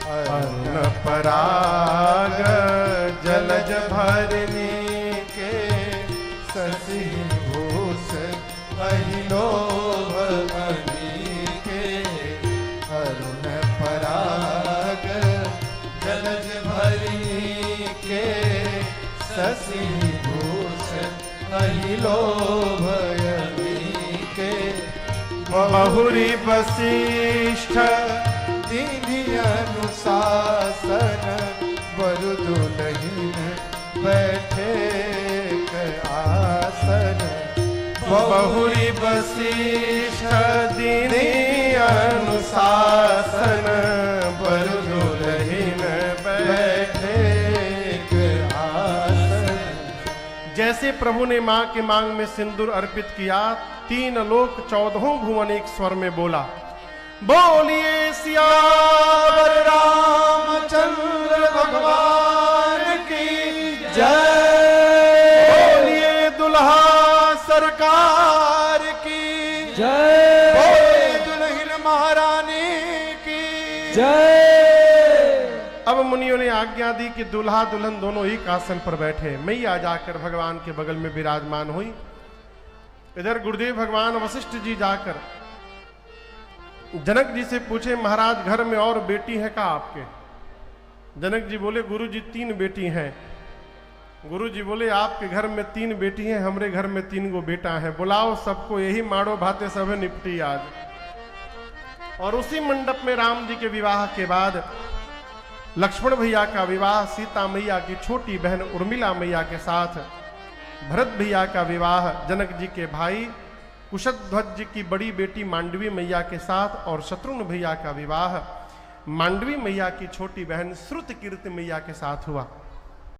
अन्न पराग जलज भरनी के, शशि भूष अहिलोभ अनी के, अरुण पराग जलज भरनी के, शशि भूष अहिलोभ अनी के, बहुरी वशिष्ठ दीनि अनुशासन, वरु दुलहिन बैठे आसन, बहुरी वशिष्ठ दीनि अनुशासन, वरु दुलहिन बैठे आसन। जैसे प्रभु ने मां के मांग में सिंदूर अर्पित किया, 3 लोक 14 भुवन एक स्वर में बोला, बोलिए सियावर रामचंद्र भगवान की जय, बोलिए दुल्हा सरकार की जय, बोले दुल्हन महारानी की जय। अब मुनियों ने आज्ञा दी कि दुल्हा दुल्हन दोनों एक आसन पर बैठे। मैया जाकर भगवान के बगल में विराजमान हुई। इधर गुरुदेव भगवान वशिष्ठ जी जाकर जनक जी से पूछे, महाराज घर में और बेटी है का आपके? जनक जी बोले, गुरु जी 3 बेटी हैं। गुरु जी बोले, आपके घर में 3 बेटी हैं, हमरे घर में 3 गो बेटा है, बुलाओ सबको, यही माड़ो भाते सब निपटी आज। और उसी मंडप में राम जी के विवाह के बाद लक्ष्मण भैया का विवाह सीता मैया की छोटी बहन उर्मिला मैया के साथ, भरत भैया का विवाह जनक जी के भाई कुशध्वज जी की बड़ी बेटी मांडवी मैया के साथ, और शत्रुघ्न भैया का विवाह मांडवी मैया की छोटी बहन श्रुतकीर्ति मैया के साथ हुआ।